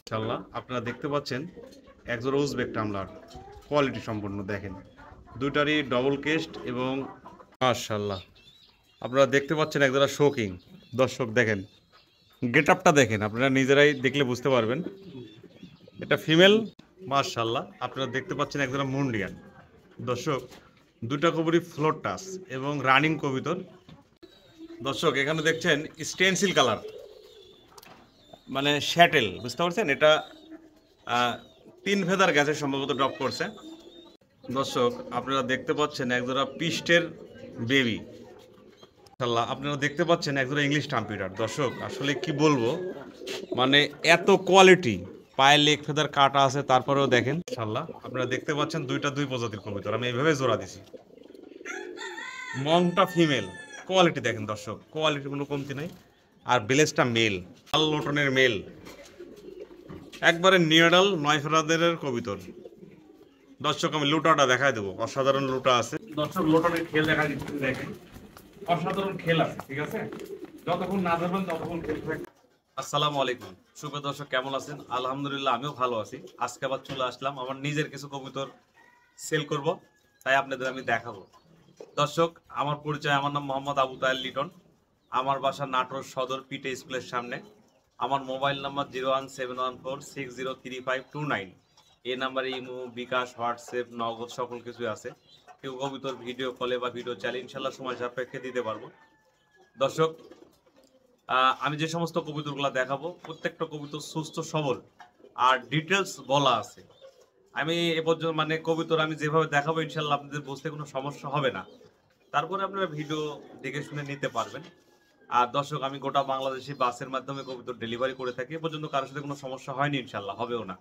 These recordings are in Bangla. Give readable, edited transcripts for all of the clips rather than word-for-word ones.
ইনশাআল্লাহ আপনারা দেখতে পাচ্ছেন একজোড়া উজবেক টামলার কোয়ালিটি সম্পন্ন দেখেন দুটারই ডবল কেস্ট এবং মাশাআল্লাহ আপনারা দেখতে পাচ্ছেন একজোড়া শোকিং দর্শক দেখেন গেট আপটা দেখেন আপনারা নিজেরাই দেখলে বুঝতে পারবেন এটা ফিমেল মাশাআল্লাহ আপনারা দেখতে পাচ্ছেন একজোড়া মুন্ডিয়ান দর্শক দুটা কবুতরই ফ্লোর টাচ এবং রানিং কবুতর দর্শক এখানে দেখছেন স্টেনসিল কালার মানে শ্যাটেল বুঝতে পারছেন এটা 3 ফেদার গ্যাসে সম্ভবত ড্রপ করছে দর্শক আপনারা দেখতে পাচ্ছেন একজোড়া পিস্টের বেবি ইনশাআল্লাহ আপনারা দেখতে পাচ্ছেন একজোড়া ইংলিশ টাম্পিটার দর্শক আসলে কি বলবো মানে এত কোয়ালিটি পায়ে লেগ ফেদার কাটা আছে তারপরেও দেখেন ইনশাআল্লাহ আপনারা দেখতে পাচ্ছেন দুই প্রজাতির কবুতর আমি এইভাবে জোড়া দিছি মংটা ফিমেল কোয়ালিটি দেখেন দর্শক কোয়ালিটির কোনো কমতি নাই আর বেলেসটা মেল লাল লোটনের মেল একবারে নিয়াডাল 9 ফেদারের কবুতর দর্শক আমি লুটাটা দেখাই দেবো অসাধারণ লুটা আছে দর্শক লোটনের খেল দেখা দিচ্ছি দেখেন অসাধারণ খেল আছে ঠিক আছে যতক্ষণ না ধরবেন ততক্ষণ খেল থাকবে আসসালামু আলাইকুম শুভ দর্শক কেমন আছেন আলহামদুলিল্লাহ আমিও ভালো আছি আজকে আবার চলে আসলাম আমার নিজের কিছু কবুতর সেল করব তাই আপনাদের আমি দেখাবো দর্শক আমার পরিচয় আমার নাম মোহাম্মদ আবু তাহের লিটন আমার বাসা নাটোর সদর পিটে স্কুলের সামনে আমার মোবাইল নাম্বার 01714603529 এই নাম্বারে ইমো বিকাশ হোয়াটসঅ্যাপ নগদ সকল কিছু আছে কেউ কবুতর ভিডিও কলে বা ভিডিও চাইলে ইনশাল্লাহ সময় সাপেক্ষে দিতে পারবো দর্শক আমি যে সমস্ত কবুতরগুলো দেখাবো প্রত্যেকটা কবুতর সুস্থ সবল আর ডিটেলস বলা আছে আমি এ পর্যন্ত মানে কবুতর আমি যেভাবে দেখাবো ইনশাল্লাহ আপনাদের বুঝতে কোনো সমস্যা হবে না তারপরে আপনারা ভিডিও দেখে শুনে নিতে পারবেন আর দর্শক আমি গোটা বাংলাদেশি বাসের মাধ্যমে কবুতর ডেলিভারি করে থাকি এ পর্যন্ত কারোর সাথে কোনো সমস্যা হয়নি ইনশাল্লাহ হবেও না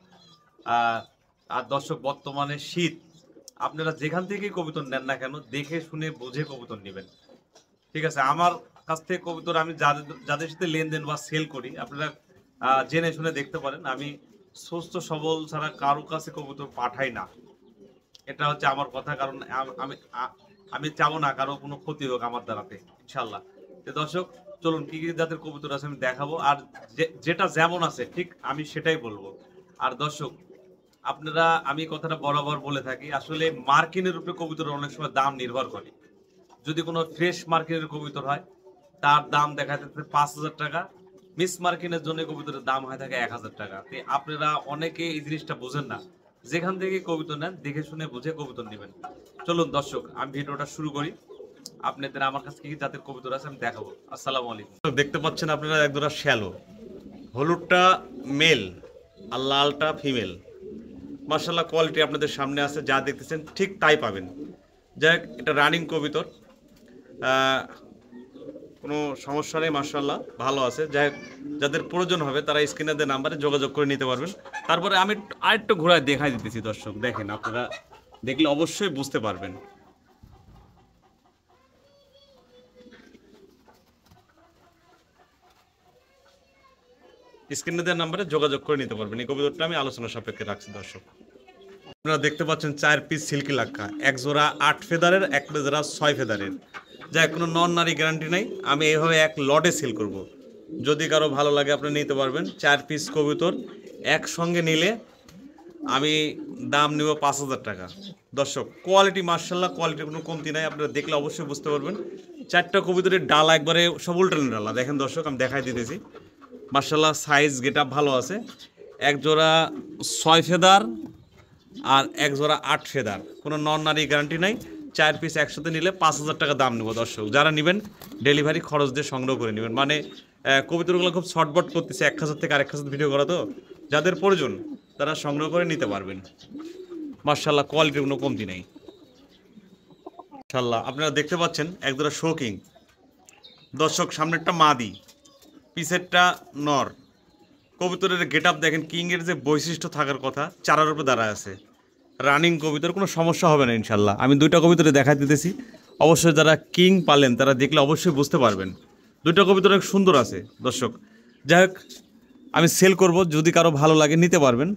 আর দর্শক বর্তমানে শীত আপনারা যেখান থেকেই কবুতর নেন না কেন দেখে শুনে বুঝে কবুতর নেবেন ঠিক আছে আমার কাছ থেকে কবুতর আমি যাদের সাথে লেনদেন বা সেল করি আপনারা জেনে শুনে দেখতে পারেন আমি সুস্থ সবল ছাড়া কারো কাছে কবুতর পাঠাই না এটা হচ্ছে আমার কথা কারণ আমি চাবো না কারো কোনো ক্ষতি হোক আমার দ্বারাতে ইনশাল্লাহ দর্শক চলুন কি কি জাতের কবুতর আছে আমি দেখাবো আর যেটা যেমন আছে ঠিক আমি সেটাই বলবো আর দর্শক আপনারা আমি কথাটা বরাবর বলে থাকি আসলে মার্কিনের উপরে কবুতরের অনেক সময় দাম নির্ভর করে যদি কোনো ফ্রেশ মার্কিনের কবুতর হয় তার দাম দেখা যাচ্ছে 5,000 টাকা মিস মার্কিনের জন্য কবুতরের দাম হয় থাকে 1,000 টাকা আপনারা অনেকে এই জিনিসটা বোঝেন না যেখান থেকে কবুতর নেন দেখে শুনে বুঝে কবুতর নেবেন চলুন দর্শক আমি ভিডিওটা শুরু করি আপনাদের আমার কাছে কি জাতের কবুতর আছে আমি দেখাবো আসসালামু আলাইকুম দেখতে পাচ্ছেন আপনারা একজোড়া শ্যালো হলুদটা মেল আর লালটা ফিমেল মাশাআল্লাহ কোয়ালিটি আপনাদের সামনে আছে যা দেখতেছেন ঠিক তাই পাবেন যাই এটা রানিং কবুতর কোনো সমস্যা নেই মাশাআল্লাহ ভালো আছে যাই যাদের প্রয়োজন হবে তারা স্ক্রিনে দেওয়া নাম্বারে যোগাযোগ করে নিতে পারবেন তারপরে আমি আরেকটু ঘোরায় দেখাই দিতেছি দর্শক দেখেন আপনারা দেখলে অবশ্যই বুঝতে পারবেন স্ক্রিনে দেওয়া নাম্বারে যোগাযোগ করে নিতে পারবেন এই কবুতরটা আমি আলোচনা সাপেক্ষে রাখছি দর্শক আপনারা দেখতে পাচ্ছেন 4 পিস সিল্কি লাক্কা এক জোড়া 8 ফেদারের এক জোড়া 6 ফেদারের যাই কোনো নন নারী গ্যারান্টি নাই আমি এইভাবে এক লটে সেল করব যদি কারো ভালো লাগে আপনি নিতে পারবেন 4 পিস কবুতর একসঙ্গে নিলে আমি দাম নেব 5,000 টাকা দর্শক কোয়ালিটি মাশাআল্লাহ কোয়ালিটির কোনো কমতি নাই আপনারা দেখলে অবশ্যই বুঝতে পারবেন 4টা কবুতরের ডালা একবারে সব উল্টানো ডালা দেখেন দর্শক আমি দেখাই দিতেছি মাশাআল্লাহ সাইজ গেট আপ ভালো আছে এক জোড়া 6 ফেদার আর এক জোড়া 8 ফেদার কোনো নন নারী গ্যারান্টি নাই 4 পিস একসাথে নিলে 5,000 টাকা দাম নেব দর্শক যারা নেবেন ডেলিভারি খরচ দিয়ে সংগ্রহ করে নেবেন মানে কবুতরগুলো খুব শর্টবট করতেছে 1,000 থেকে আরেক 1,000 ভিডিও করা তো যাদের প্রয়োজন তারা সংগ্রহ করে নিতে পারবেন মাশাআল্লাহ কোয়ালিটির কোনো কমতি নেই মাশাআল্লাহ আপনারা দেখতে পাচ্ছেন একজোড়া শোকিং দর্শক সামনেরটা মাদি পিছেরটা নর কবুতরের গেট আপ দেখেন কিংয়ের যে বৈশিষ্ট্য থাকার কথা চারার উপরে দাঁড়ায় আছে রানিং কবুতর কোনো সমস্যা হবে না ইনশাল্লাহ আমি দুইটা কবুতরে দেখা দিতেছি অবশ্যই যারা কিং পালেন তারা দেখলে অবশ্যই বুঝতে পারবেন দুইটা কবুতর অনেক সুন্দর আছে দর্শক যাই হোক আমি সেল করব যদি কারো ভালো লাগে নিতে পারবেন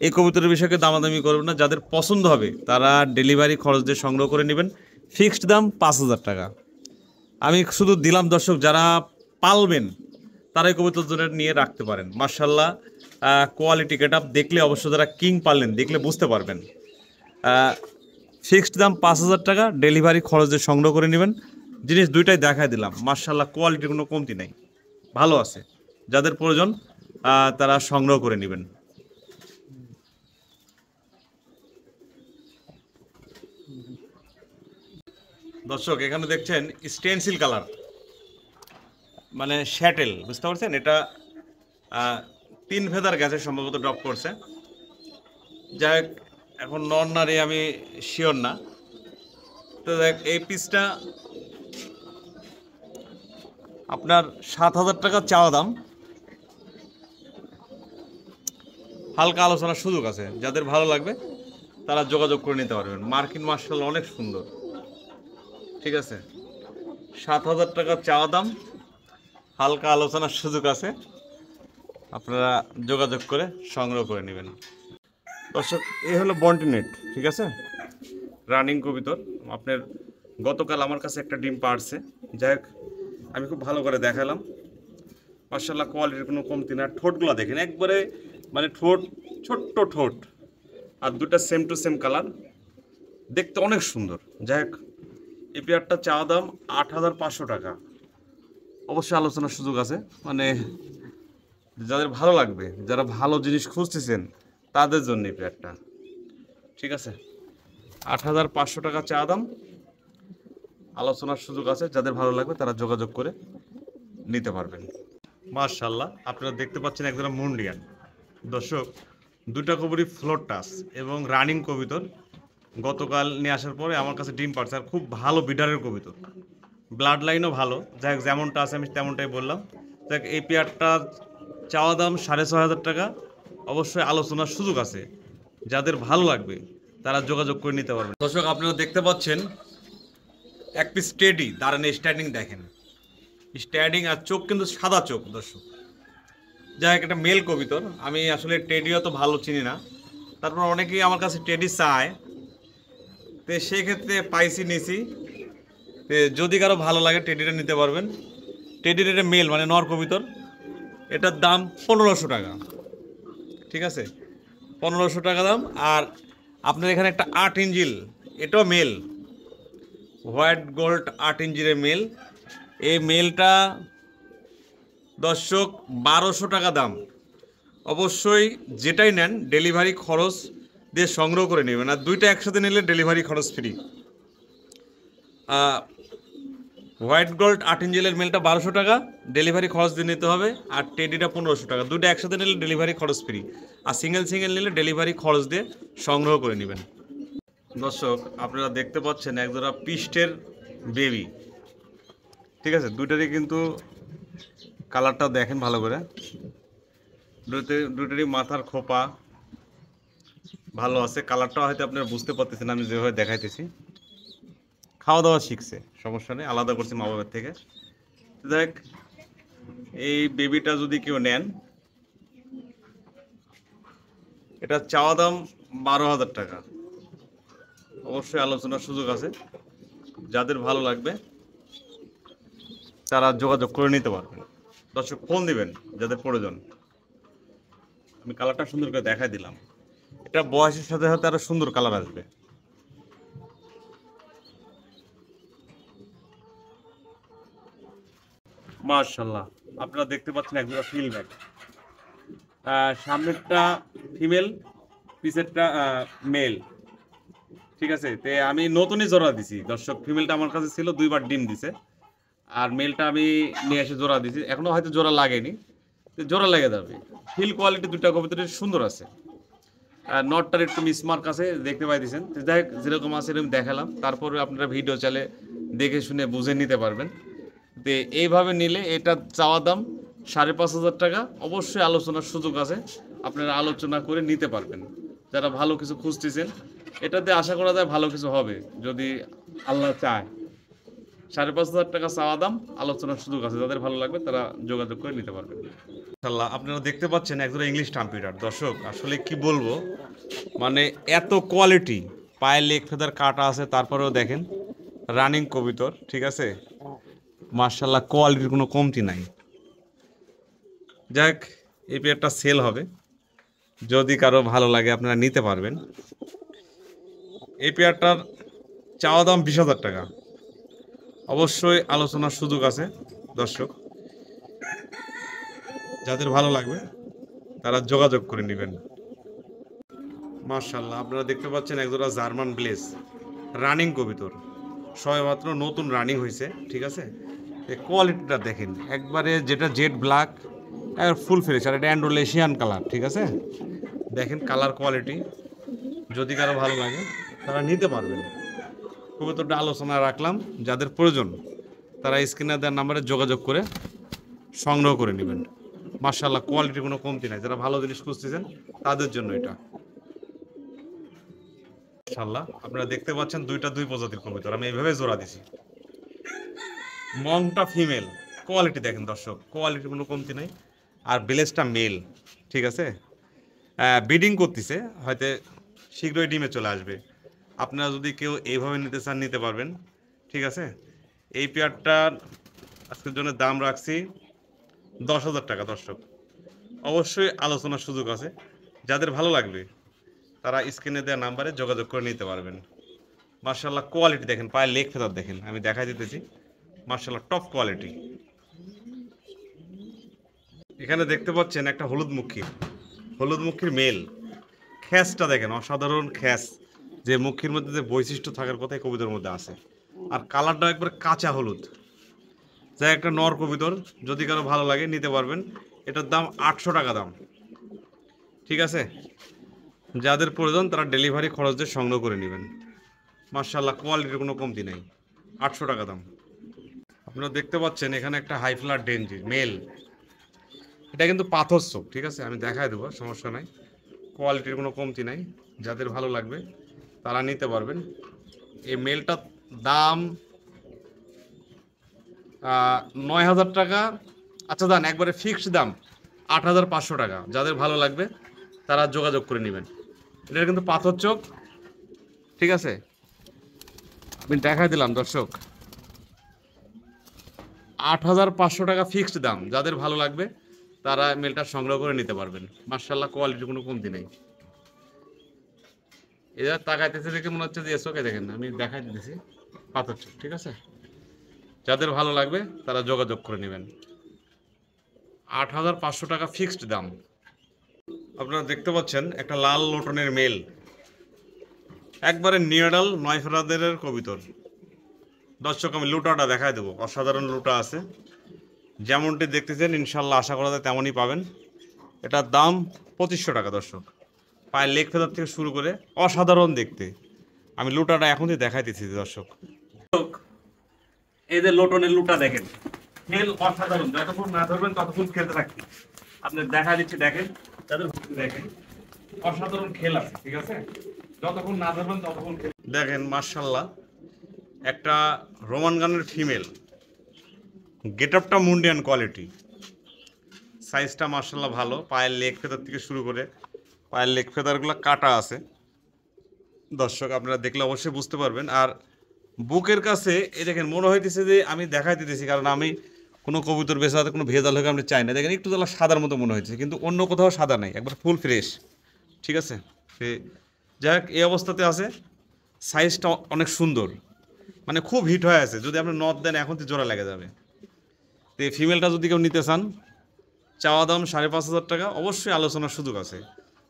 এই কবুতরের বিষয়ে দামাদামি করবেন না যাদের পছন্দ হবে তারা ডেলিভারি খরচ দিয়ে সংগ্রহ করে নেবেন ফিক্সড দাম 5,000 টাকা আমি শুধু দিলাম দর্শক যারা পালবেন তারাই কবুতর জন্য নিয়ে রাখতে পারেন। মার্শাল্লাহ কোয়ালিটি গেট আপ দেখলে অবশ্য যারা কিং পারলেন দেখলে বুঝতে পারবেন। ফিক্সড দাম 5,000 টাকা, ডেলিভারি খরচ দিয়ে সংগ্রহ করে নেবেন। জিনিস দুইটাই দেখায় দিলাম, মার্শাল্লাহ কোয়ালিটির কোনো কমতি নাই, ভালো আছে। যাদের প্রয়োজন তারা সংগ্রহ করে নেবেন। দর্শক এখানে দেখছেন স্টেনসিল কালার, মানে শ্যাটেল, বুঝতে পারছেন? এটা 3 ফেদার গেছে সম্ভবত, ড্রপ করছে। যাই হোক, এখন নন নারী আমি শিওর না। তো দেখ, এই পিসটা আপনার 7,000 টাকা চাওয়া দাম, হালকা আলোচনার সুযোগ আছে। যাদের ভালো লাগবে তারা যোগাযোগ করে নিতে পারবেন। মার্কিন মার্শাল অনেক সুন্দর, ঠিক আছে? 7,000 টাকা চাওয়া দাম, হালকা আলোচনার সুযোগ আছে, আপনারা যোগাযোগ করে সংগ্রহ করে নেবেন। দর্শক এই হলো বন্টিনেট, ঠিক আছে? রানিং কবিতর। আপনার গতকাল আমার কাছে একটা ডিম পারছে। যাই হোক, আমি খুব ভালো করে দেখালাম। মার্শাল্লাহ কোয়ালিটির কোনো কমতি না। ঠোঁটগুলো দেখেন, একবারে মানে ঠোঁট, ছোট্ট ঠোঁট, আর দুটা সেম টু সেম কালার, দেখতে অনেক সুন্দর। যাই হোক, এই পেয়ারটা চাওয়া দাম 8,500 টাকা। অবশ্যই আলোচনার সুযোগ আছে, মানে যাদের ভালো লাগবে, যারা ভালো জিনিস খুঁজতেছেন তাদের জন্য এই পেয়ারটা, ঠিক আছে? 8,500 টাকা চাওয়া দাম, আলোচনার সুযোগ আছে। যাদের ভালো লাগবে তারা যোগাযোগ করে নিতে পারবেন। মার্শাল্লাহ আপনারা দেখতে পাচ্ছেন একজোড়া মুন্ডিয়ান। দর্শক দুটা কবুতরই ফ্লোর টাচ এবং রানিং কবুতর। গতকাল নিয়ে আসার পরে আমার কাছে ডিম পারছে, আর খুব ভালো বিডারের কবুতর, ব্লাড লাইনও ভালো। যাই হোক, যেমনটা আছে আমি তেমনটাই বললাম। দেখ, এই পেয়ারটা চাওয়া দাম 6,500 টাকা, অবশ্যই আলোচনার সুযোগ আছে। যাদের ভালো লাগবে তারা যোগাযোগ করে নিতে পারবেন। দর্শক আপনারা দেখতে পাচ্ছেন এক পিস টেডি, দাঁড়ান স্ট্যান্ডিং দেখেন, স্ট্যান্ডিং আর চোখ কিন্তু সাদা চোখ। দর্শক যাই হোক, একটা মেল কবিতর। আমি আসলে টেডিও তো ভালো চিনি না, তারপর অনেকেই আমার কাছে টেডি চায়, তো সেই ক্ষেত্রে পাইছি, নিছি। যদি কারো ভালো লাগে টেডিটা নিতে পারবেন। টেডির এটা মেল, মানে নর কবিতর। এটার দাম 1,500 টাকা, ঠিক আছে? 1,500 টাকা দাম। আর আপনার এখানে একটা 8 ইঞ্চিল, এটাও মেল, হোয়াইট গোল্ড 8 ইঞ্চির মেল। এই মেলটা দর্শক 1,200 টাকা দাম। অবশ্যই যেটাই নেন ডেলিভারি খরচ দিয়ে সংগ্রহ করে নেবেন, আর দুইটা একসাথে নিলে ডেলিভারি খরচ ফ্রি। হোয়াইট গোল্ড 8 ইঞ্চিলের মেলটা 1,200 টাকা, ডেলিভারি খরচ দিয়ে নিতে হবে। আর টেডিটা 1,500 টাকা। দুইটা একসাথে নিলে ডেলিভারি খরচ ফ্রি, আর সিঙ্গেল সিঙ্গেল নিলে ডেলিভারি খরচ দিয়ে সংগ্রহ করে নেবেন। দর্শক আপনারা দেখতে পাচ্ছেন একজোড়া পিস্টের বেবি, ঠিক আছে? দুইটারই কিন্তু কালারটা দেখেন ভালো করে, দুইটারই মাথার খোপা ভালো আছে। কালারটা হয়তো আপনারা বুঝতে পারতেছেন আমি যেভাবে দেখাইতেছি। খাওয়া দাওয়া শিখছে, সমস্যা নেই, আলাদা করছি মা বাবার থেকে। দেখ, এই বেবিটা যদি কেউ নেন, এটা চাওয়া দাম 12,000 টাকা। অবশ্যই আলোচনার সুযোগ আছে। যাদের ভালো লাগবে তারা যোগাযোগ করে নিতে পারবেন। দর্শক ফোন দিবেন যাদের প্রয়োজন। আমি কালারটা সুন্দর করে দেখাই দিলাম। এটা বয়সের সাথে সাথে আরো সুন্দর কালার আসবে। মার্শাল্লাহ আপনারা দেখতে পাচ্ছেন একজোড়া ফিলব্যাক। সামনেরটা ফিমেল, পিছেরটা মেল, ঠিক আছে? তে আমি নতুনই জোড়া দিছি দর্শক। ফিমেলটা আমার কাছে ছিল, 2বার ডিম দিছে, আর মেলটা আমি নিয়ে এসে জোড়া দিছি। এখনো হয়তো জোড়া লাগেনি, তো জোড়া লেগে যাবে। ফিল কোয়ালিটি দুটা কবুতরের সুন্দর আছে। নটটার একটু মিসমার্ক আছে, দেখতে পাইতেছেন। যাই হোক, যেরকম আছে এরকম দেখালাম। তারপরে আপনারা ভিডিও চালে দেখে শুনে বুঝে নিতে পারবেন। তো এইভাবে নিলে এটা চাওয়া দাম 5,500 টাকা। অবশ্যই আলোচনার সুযোগ আছে, আপনারা আলোচনা করে নিতে পারবেন। যারা ভালো কিছু খুঁজতেছেন, এটাতে আশা করা যায় ভালো কিছু হবে যদি আল্লাহ চায়। 5,500 টাকা চাওয়া দাম, আলোচনার সুযোগ আছে। যাদের ভালো লাগবে তারা যোগাযোগ করে নিতে পারবেন। ইনশাআল্লাহ আপনারা দেখতে পাচ্ছেন একজন ইংলিশ টাম্পিটার। দর্শক আসলে কি বলবো, মানে এত কোয়ালিটি, পায়ে লেগ ফেদার কাটা আছে, তারপরেও দেখেন রানিং কবিতর, ঠিক আছে? মার্শাল্লাহ কোয়ালিটির কোনো কমতি নাই। যাক, এই পেয়ারটা সেল হবে, যদি কারো ভালো লাগে আপনারা নিতে পারবেন। এই পেয়ারটার চাওয়া দাম 20,000 টাকা, অবশ্যই আলোচনার সুযোগ আছে দর্শক। যাদের ভালো লাগবে তারা যোগাযোগ করে নেবেন। মাশাআল্লাহ, আপনারা দেখতে পাচ্ছেন একজোড়া জার্মান ব্লেজ রানিং কবিতর, সবেমাত্র নতুন রানিং হয়েছে, ঠিক আছে। এই কোয়ালিটিটা দেখেন, একবারে যেটা জেড ব্ল্যাক, ফুল ফ্রেশ, আর এটা অ্যান্ডোলেশিয়ান কালার, ঠিক আছে। দেখেন কালার কোয়ালিটি, যদি কারো ভালো লাগে তারা নিতে পারবেন। কবিতরটা আলোচনা রাখলাম, যাদের প্রয়োজন তারা স্ক্রিনে দেওয়ার নাম্বারে যোগাযোগ করে সংগ্রহ করে নেবেন। মাশাআল্লাহ, কোয়ালিটির কোনো কমতি নাই, যারা ভালো জিনিস খুঁজতেছেন তাদের জন্য এটা। মাশাআল্লাহ, আপনারা দেখতে পাচ্ছেন দুই প্রজাতির কবিতর আমি এইভাবে জোড়া দিছি। মংটা ফিমেল, কোয়ালিটি দেখেন দর্শক, কোয়ালিটির কোনো কমতি নাই। আর ব্লেজটা মেল, ঠিক আছে। ব্রিডিং করতেছে, হয়তো শীঘ্রই ডিমে চলে আসবে। আপনারা যদি কেউ এইভাবে নিতে চান নিতে পারবেন, ঠিক আছে। এই পেয়ারটার আজকের জন্য দাম রাখছি 10,000 টাকা দর্শক, অবশ্যই আলোচনার সুযোগ আছে। যাদের ভালো লাগবে তারা স্ক্রিনে দেওয়া নাম্বারে যোগাযোগ করে নিতে পারবেন। মার্শাল্লাহ, কোয়ালিটি দেখেন, পায়ের লেগ ফেদার দেখেন, আমি দেখাই দিতেছি। মার্শাল্লাহ, টপ কোয়ালিটি। এখানে দেখতে পাচ্ছেন একটা হলুদ মুখীর মেল, খ্যাসটা দেখেন, অসাধারণ খ্যাস, যে মুখীর মধ্যে যে বৈশিষ্ট্য থাকার কথা এই কবিতার মধ্যে আছে। আর কালারটা একবার কাঁচা হলুদ, যা একটা নর কবিতর, যদি কারো ভালো লাগে নিতে পারবেন। এটার দাম 800 টাকা দাম, ঠিক আছে। যাদের প্রয়োজন তারা ডেলিভারি খরচ দিয়ে সংগ্রহ করে নেবেন। মার্শাল্লাহ, কোয়ালিটির কোনো কমতি নেই, 800 টাকা দাম। আপনারা দেখতে পাচ্ছেন এখানে একটা হাই ফ্লার ডেঞ্জি মেল, এটা কিন্তু পাথর চোখ, ঠিক আছে, আমি দেখাই দেবো, সমস্যা নাই। কোয়ালিটির কোনো কমতি নাই, যাদের ভালো লাগবে তারা নিতে পারবেন। এই মেলটার দাম 9,000 টাকা। আচ্ছা দান, একবারে ফিক্সড দাম 8,500 টাকা। যাদের ভালো লাগবে তারা যোগাযোগ করে নেবেন। এটা কিন্তু পাথর চোখ, ঠিক আছে, আমি দেখাই দিলাম দর্শক। 8,500 টাকা ফিক্সড দাম, যাদের ভালো লাগবে তারা মেলটা সংগ্রহ করে নিতে পারবেন। মার্শাল্লাহ, কোয়ালিটির কোনো কমতি নেই। এরা তাকাইতেছে দেখে মনে হচ্ছে যে চোখে দেখেন, আমি দেখাই দিতেছি, পাথর চোখ, ঠিক আছে। যাদের ভালো লাগবে তারা যোগাযোগ করে নেবেন। 8,500 টাকা ফিক্সড দাম। আপনারা দেখতে পাচ্ছেন একটা লাল লোটনের মেল, একবারে নিউডাল 9 ফেরাদের কবিতর। দর্শক, আমি লুটাটা দেখাই দেবো, অসাধারণ লুটা আছে, যেমনটি দেখতেছেন ইনশাল্লাহ আশা করা যায় তেমনই পাবেন। এটার দাম 2500 টাকা দর্শক, পায়ের লেগ ফেদার থেকে শুরু করে অসাধারণ দেখতে। আমি লুটাটা এখনই দেখাই দিচ্ছি দর্শক। এই যে লোটনের লুটা দেখেন, খেল অসাধারণ, যতক্ষণ না ধরবেন ততক্ষণ খেলতে থাকবে। আপনি দেখা দিচ্ছি, দেখেন, দেখেন অসাধারণ খেল আছে, ঠিক আছে, যতক্ষণ না ধরবেন ততক্ষণ দেখেন। মার্শাল্লাহ, একটা রোমান গানের ফিমেল, গেট আপটা মুন্ডিয়ান কোয়ালিটি, সাইজটা মার্শাল্লাহ ভালো। পায়ের লেগ ফেদার থেকে শুরু করে পায়ের লেগ ফেদারগুলো কাটা আছে দর্শক, আপনারা দেখলে অবশ্যই বুঝতে পারবেন। আর বুকের কাছে এই দেখেন, মনে হইতেছে যে আমি দেখাই দিতেছি, কারণ আমি কোনো কবুতর বেচাতে কোনো ভেজাল হোক আমি চাই না। দেখেন একটু তাহলে সাদার মতো মনে হয়েছে, কিন্তু অন্য কোথাও সাদা নাই, একবার ফুল ফ্রেশ, ঠিক আছে। যাই হোক, এই অবস্থাতে আছে, সাইজটা অনেক সুন্দর, মানে খুব হিট হয়ে আছে। যদি আপনি নথ দেন এখন তো জোড়া লেগে যাবে। তো এই ফিমেলটা যদি কেউ নিতে চান, চাওয়া দাম 5,500 টাকা, অবশ্যই আলোচনার সুযোগ আছে।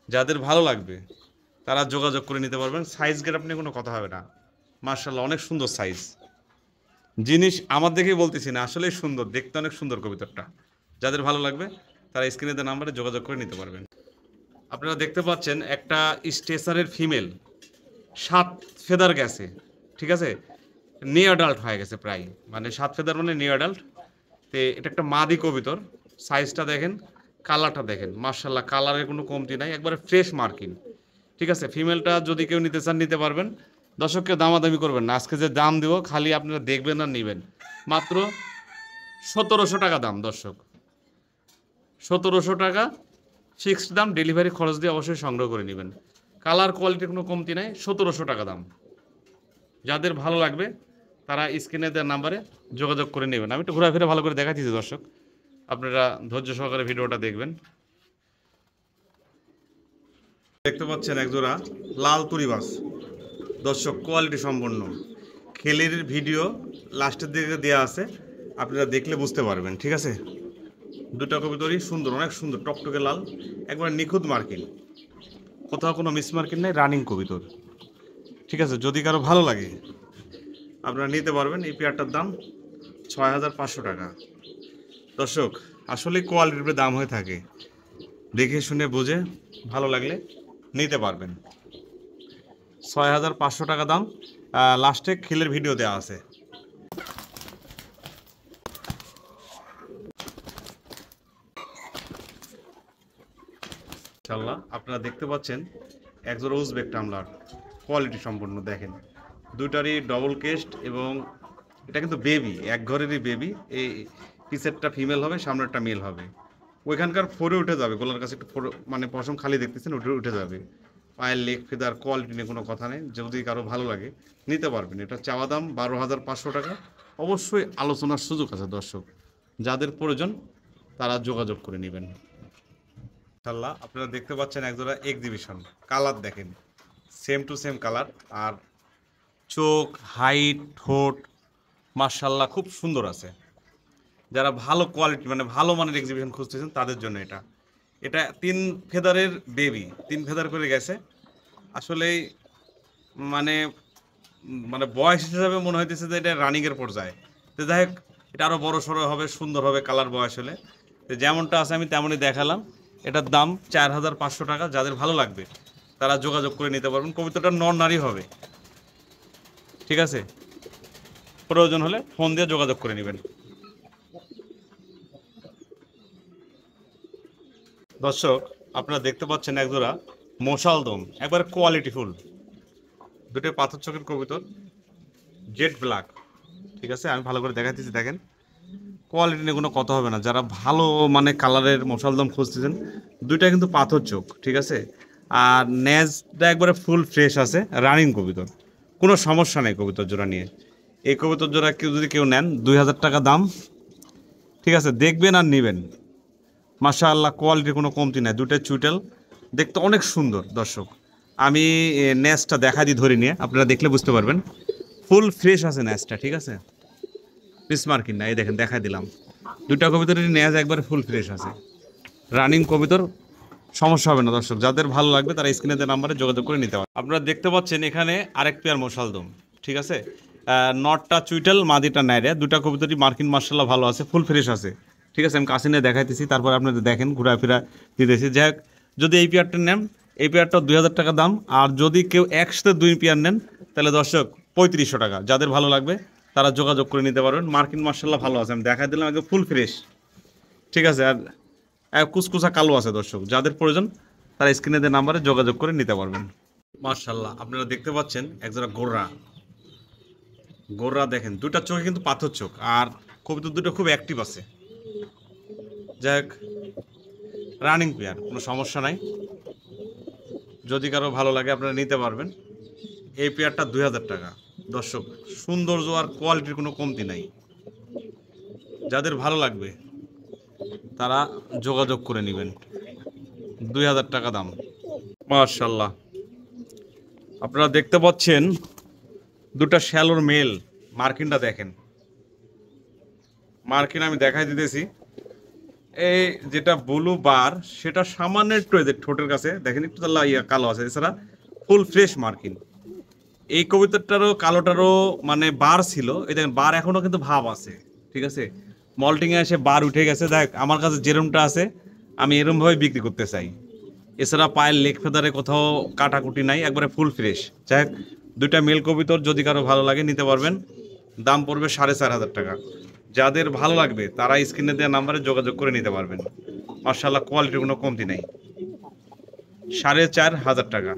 যাদের ভালো লাগবে তারা যোগাযোগ করে নিতে পারবেন। সাইজ গেট আপনি কোনো কথা হবে না। মার্শাল্লাহ, অনেক সুন্দর সাইজ, জিনিস আমার দেখেই বলতেছি না, আসলেই সুন্দর দেখতে, অনেক সুন্দর কবিতরটা। যাদের ভালো লাগবে তারা স্ক্রিনে দেওয়া নাম্বারে যোগাযোগ করে নিতে পারবেন। আপনারা দেখতে পাচ্ছেন একটা স্টেসারের ফিমেল, 7 ফেদার গেছে, ঠিক আছে, নিউ অ্যাডাল্ট হয়ে গেছে প্রায়, মানে 7 ফেদার মানে নিউ অ্যাডাল্ট। তো এটা একটা মাদি কবিতর, সাইজটা দেখেন, কালারটা দেখেন, মার্শাল্লাহ, কালারের কোনো কমতি নাই, একবারে ফ্রেশ মার্কিং, ঠিক আছে। ফিমেলটা যদি কেউ নিতে চান নিতে পারবেন। দর্শককে দামাদামি করবেন না, আজকে যে দাম দিব খালি আপনারা দেখবেন আর নেবেন। মাত্র 1,700 টাকা দাম দর্শক, 1,700 টাকা ফিক্সড দাম, ডেলিভারি খরচ দিয়ে অবশ্যই সংগ্রহ করে নেবেন। কালার কোয়ালিটির কোনো কমতি নাই, 1,700 টাকা দাম। যাদের ভালো লাগবে তারা স্ক্রিনে দেওয়ার নাম্বারে যোগাযোগ করে নেবেন। আমি একটু ঘোরাফেরা ভালো করে দেখাচ্ছি দর্শক, আপনারা ধৈর্য সহকারে ভিডিওটা দেখবেন। দেখতে পাচ্ছেন একজোড়া লাল তুরিবাস, দর্শক কোয়ালিটি সম্পন্ন। খেলের ভিডিও লাস্টের দিকে দেওয়া আছে, আপনারা দেখলে বুঝতে পারবেন। ঠিক আছে, দুটা কবুতরই সুন্দর, অনেক সুন্দর, টকটকে লাল, একবার নিখুঁত মার্কিং, কোথাও কোনো মিস মার্কিং নেই, রানিং কবুতর। ঠিক আছে, যদি কারো ভালো লাগে আপনারা নিতে পারবেন। এই পেয়ারটার দাম 6500 টাকা। দর্শক, আসলে কোয়ালিটির উপরে দাম হয়ে থাকে, দেখে শুনে বুঝে ভালো লাগলে নিতে পারবেন। 6500 টাকা দাম। লাস্টে খেলের ভিডিও দেওয়া আছে। ইনশাআল্লাহ আপনারা দেখতে পাচ্ছেন একজোড়া উজবেক টামলার, কোয়ালিটি সম্পন্ন। দেখেন দুইটারই ডবল কেস্ট, এবং এটা কিন্তু বেবি, এক ঘরেরই বেবি। এই পিসেরটা ফিমেল হবে, সামনেরটা মেল হবে। ওইখানকার ফোরে উঠে যাবে, গলার কাছে একটু মানে পশম খালি দেখতেছেন, উঠে যাবে। পায়ের লেগ ফেদার কোয়ালিটি নিয়ে কোনো কথা নেই, যদি কারো ভালো লাগে নিতে পারবেন। এটা চাওয়া দাম 12500 টাকা। অবশ্যই আলোচনার সুযোগ আছে দর্শক, যাদের প্রয়োজন তারা যোগাযোগ করে নেবেন। ইনশাআল্লাহ আপনারা দেখতে পাচ্ছেন একজোড়া এক্সিবিশন কালার, দেখেন সেম টু সেম কালার, আর চোখ, হাইট, ঠোঁট মাশাআল্লাহ খুব সুন্দর আছে। যারা ভালো কোয়ালিটি মানে ভালো মানের এক্সিবিশন খুঁজতেছেন তাদের জন্য এটা। এটা 3 ফেদারের বেবি, 3 ফেদার করে গেছে। আসলেই মানে মানে বয়স হিসাবে মনে হইতেছে যে এটা রানিংয়ের পর্যায়ে। তো যাই হোক, এটা আরও বড় সড়ো হবে, সুন্দর হবে কালার বয়স হলে। তো যেমনটা আছে আমি তেমনই দেখালাম। এটার দাম 4500 টাকা। যাদের ভালো লাগবে তারা যোগাযোগ করে নিতে পারবেন। কবিতাটা নর নারী হবে। ঠিক আছে, প্রয়োজন হলে ফোন দিয়ে যোগাযোগ করে নেবেন। দর্শক, আপনারা দেখতে পাচ্ছেন একজোড়া মশালদম, একবারে কোয়ালিটিফুল, দুটো পাথর চোখের কবুতর, জেড ব্ল্যাক। ঠিক আছে, আমি ভালো করে দেখাতেছি। দেখেন কোয়ালিটি নিয়ে কোনো কথা হবে না। যারা ভালো মানে কালারের মশালদম খুঁজতেছেন, দুইটা কিন্তু পাথর চোখ। ঠিক আছে, আর নেজটা একবারে ফুল ফ্রেশ আছে, রানিং কবুতর, কোনো সমস্যা নেই কবুতর জোড়া নিয়ে। এই কবুতর জোড়া কেউ নেন 2000 টাকা দাম। ঠিক আছে, দেখবেন আর নেবেন। মাশাআল্লাহ কোয়ালিটির কোনো কমতি নাই, দুটাই চুইটাল, দেখতে অনেক সুন্দর। দর্শক, আমি নেজটা দেখা দিই ধরে নিয়ে, আপনারা দেখলে বুঝতে পারবেন। ফুল ফ্রেশ আছে নেজটা। ঠিক আছে, পিস মার্কিন না, এই দেখেন দেখাই দিলাম। দুটা কবিতরের নেজ একবারে ফুল ফ্রেশ আছে, রানিং কবিতর, সমস্যা হবে না। দর্শক, যাদের ভালো লাগবে তারা স্ক্রিনে দেওয়া নাম্বারে যোগাযোগ করে নিতে পারেন। আপনারা দেখতে পাচ্ছেন এখানে আরেক পেয়ার মশালদম। ঠিক আছে, নটটা চুইটাল, মাদিটা নাইরে। দুটা কবিতরই মার্কিন মার্শাল্লাহ ভালো আছে, ফুল ফ্রেশ আছে। ঠিক আছে, আমি কাছে নিয়ে দেখাইতেছি, তারপর আপনাদের দেখেন ঘোরাফেরা দিতেছি। যাই হোক, যদি এই পেয়ারটা নেন, এই পেয়ারটা 2000 টাকা দাম। আর যদি কেউ একসাথে 2 পেয়ার নেন তাহলে দর্শক 3500 টাকা। যাদের ভালো লাগবে তারা যোগাযোগ করে নিতে পারবেন। মার্কিন মার্শাল্লাহ ভালো আছে, আমি দেখাই দিলাম, একদম ফুল ফ্রেশ। ঠিক আছে, আর কুচকুচা কালো আছে। দর্শক, যাদের প্রয়োজন তারা স্ক্রিনে দেওয়া নাম্বারে যোগাযোগ করে নিতে পারবেন। মার্শাল্লাহ আপনারা দেখতে পাচ্ছেন একজোড়া গোররা, দেখেন দুটা চোখে কিন্তু পাথর চোখ, আর কবুতর দুটো খুব অ্যাক্টিভ আছে। যাই হোক, রানিং পেয়ার, কোনো সমস্যা নাই। যদি কারো ভালো লাগে আপনারা নিতে পারবেন। এই পেয়ারটা 2000 টাকা। দর্শক, সৌন্দর্য আর কোয়ালিটির কোনো কমতি নাই। যাদের ভালো লাগবে তারা যোগাযোগ করে নেবেন। 2000 টাকা দাম। মাশাআল্লাহ আপনারা দেখতে পাচ্ছেন দুটা শ্যালোর মেল। মার্কিনটা দেখেন, মার্কিন আমি দেখাই দিতেছি। এই যেটা ব্লু বার, সেটা সামান্য একটু এদের ঠোঁটের কাছে দেখেন একটু কালো আছে, এছাড়া ফুল ফ্রেশ মার্কিন। এই কবিতাটারও কালোটারও মানে বার ছিল, এই দেখেন বার এখনো কিন্তু ভাব আছে। ঠিক আছে, মল্টিংয়ে এসে বার উঠে গেছে। দেখ আমার কাছে যেরমটা আছে আমি এরমভাবে বিক্রি করতে চাই। এছাড়া পায়ের লেগ ফেদারে কোথাও কাটাকুটি নাই, একবারে ফুল ফ্রেশ। যাই হোক, দুইটা মেল কবিতর যদি কারো ভালো লাগে নিতে পারবেন। দাম পড়বে 4500 টাকা। যাদের ভালো লাগবে তারা স্ক্রিনে দেওয়া নাম্বারে যোগাযোগ করে নিতে পারবেন। মাশাআল্লাহ কোয়ালিটির কোনো কমতি নেই। 4500 টাকা।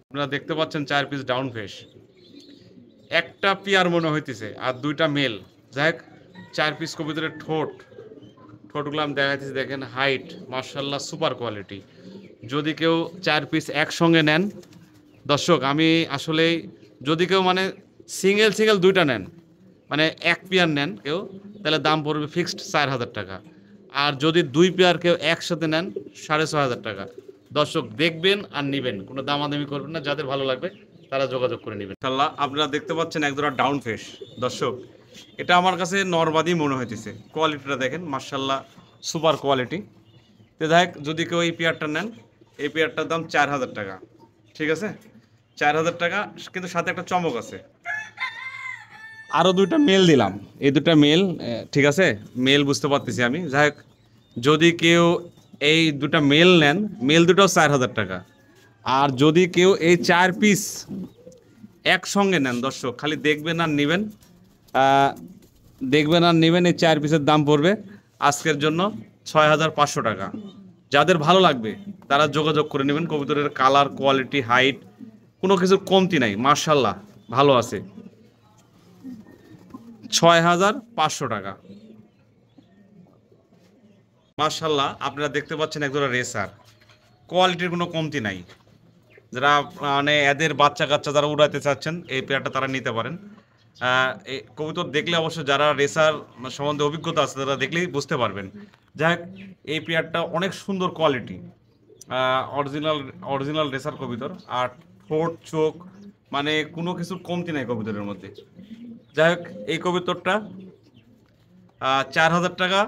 আপনারা দেখতে পাচ্ছেন 4 পিস ডাউন ফেস, একটা পেয়ার মনে হইতেছে, আর দুইটা মেল। যাই হোক, 4 পিস কবুতরের ঠোঁটগুলো আমি দেখাইতেছি। দেখেন হাইট মাশাআল্লাহ সুপার কোয়ালিটি। যদি কেউ 4 পিস একসঙ্গে নেন দর্শক, আমি আসলে যদি কেউ মানে সিঙ্গেল দুইটা নেন মানে 1 পেয়ার নেন কেউ, তাহলে দাম পড়বে ফিক্সড 4000 টাকা। আর যদি 2 পেয়ার কেউ একসাথে নেন 6500 টাকা। দর্শক দেখবেন আর নিবেন, কোনো দামাদামি করবেন না, যাদের ভালো লাগবে তারা যোগাযোগ করে নেবেন। ইনশাআল্লাহ আপনারা দেখতে পাচ্ছেন একজোড়া ডাউন ফেস। দর্শক এটা আমার কাছে নরমাদি মনে হইতেছে, কোয়ালিটিটা দেখেন মাশাআল্লাহ সুপার কোয়ালিটি। তো দেখ যদি কেউ এই পেয়ারটা নেন, এই পেয়ারটার দাম 4000 টাকা, ঠিক আছে? 4000 টাকা, কিন্তু সাথে একটা চমক আছে, আরও দুইটা মেল দিলাম, এই দুটা মেল, ঠিক আছে? মেল বুঝতে পারতেছি আমি। যাই হোক, যদি কেউ এই দুটা মেল নেন, মেল দুটাও 4000 টাকা। আর যদি কেউ এই 4 পিস একসঙ্গে নেন, দর্শক খালি দেখবেন আর নেবেন, দেখবেন আর নেবেন, এই 4 পিসের দাম পড়বে আজকের জন্য 6500 টাকা। যাদের ভালো লাগবে তারা যোগাযোগ করে নেবেন। কবুতরের কালার, কোয়ালিটি, হাইট কোনো কিছুর কমতি নাই, মার্শাল্লাহ ভালো আছে। 6500 টাকা, মার্শাল্লাহ। আপনারা দেখতে পাচ্ছেন একজোড়া রেসার, কোয়ালিটির কোনো কমতি নাই। যারা মানে এদের বাচ্চা কাচ্চা যারা উড়াইতে চাচ্ছেন, এই পেয়ারটা তারা নিতে পারেন। এই কবুতর দেখলে অবশ্য যারা রেসার সম্বন্ধে অভিজ্ঞতা আছে তারা দেখলেই বুঝতে পারবেন। যাই হোক, এই পেয়ারটা অনেক সুন্দর কোয়ালিটি, অরিজিনাল অরিজিনাল রেসার কবুতর। আর ঠোঁট, চোখ মানে কোনো কিছুর কমতি নাই কবুতরের মধ্যে। যাই হোক, এই কবুতরটা 4000 টাকা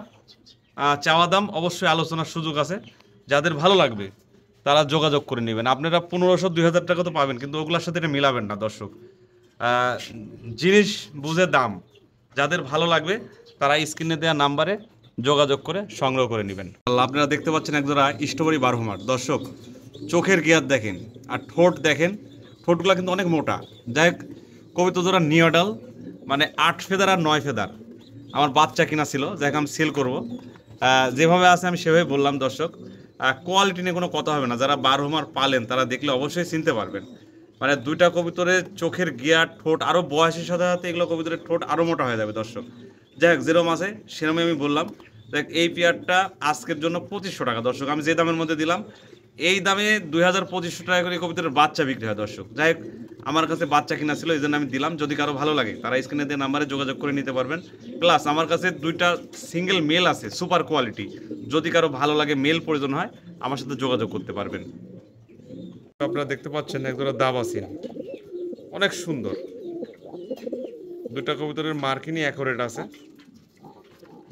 চাওয়া দাম, অবশ্যই আলোচনার সুযোগ আছে। যাদের ভালো লাগবে তারা যোগাযোগ করে নেবেন। আপনারা 1500-2000 টাকা তো পাবেন, কিন্তু ওগুলোর সাথে এটা মিলাবেন না দর্শক। জিনিস বুঝে দাম। যাদের ভালো লাগবে তারা স্ক্রিনে দেওয়া নাম্বারে যোগাযোগ করে সংগ্রহ করে নেবেন। আপনারা দেখতে পাচ্ছেন একজোড়া স্ট্রবেরি বারহমার। দর্শক চোখের গিয়ার দেখেন আর ঠোঁট দেখেন, ঠোঁটগুলো কিন্তু অনেক মোটা। যাই হোক, কবিতা জোড়া নিয়ডাল, মানে 8 ফেদার আর 9 ফেদার। আমার বাচ্চা কিনা ছিল, যাই হোক আমি সেল করবো। যেভাবে আছে আমি সেভাবে বললাম দর্শক। কোয়ালিটি নিয়ে কোনো কথা হবে না, যারা বারহমার পালেন তারা দেখলে অবশ্যই চিনতে পারবেন। মানে দুইটা কবুতরের চোখের গিয়ার, ঠোঁট, আরও বয়সের সাথে সাথে এগুলো কবুতরের ঠোঁট আরও মোটা হয়ে যাবে দর্শক। যাই হোক, যেরকম আছে সেরকমই আমি বললাম। দেখ, এই পেয়ারটা আজকের জন্য 2500 টাকা দর্শক, আমি যে দামের মধ্যে দিলাম এই দামে 2500 টাকা করে কবুতরের বাচ্চা বিক্রি হয় দর্শক। যাই হোক, আমার কাছে বাচ্চা কিনা ছিল, এই জন্য আমি দিলাম। যদি কারো ভালো লাগে তারা স্ক্রিনে দিয়ে নাম্বারে যোগাযোগ করে নিতে পারবেন। প্লাস আমার কাছে দুইটা সিঙ্গেল মেল আছে, সুপার কোয়ালিটি। যদি কারো ভালো লাগে, মেল প্রয়োজন হয়, আমার সাথে যোগাযোগ করতে পারবেন। আপনারা দেখতে পাচ্ছেন একজোড়া দাবাসিন, অনেক সুন্দর। দুটা কবুতরের মার্কিংই অ্যাকুরেট আছে।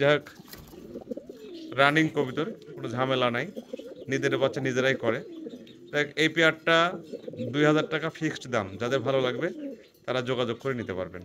যাই হোক, রানিং কবুতর, কোনো ঝামেলা নাই, নিজেদের বাচ্চা নিজেরাই করে। দেখ, এই পেয়ারটা 2000 টাকা ফিক্সড দাম। যাদের ভালো লাগবে তারা যোগাযোগ করে নিতে পারবেন।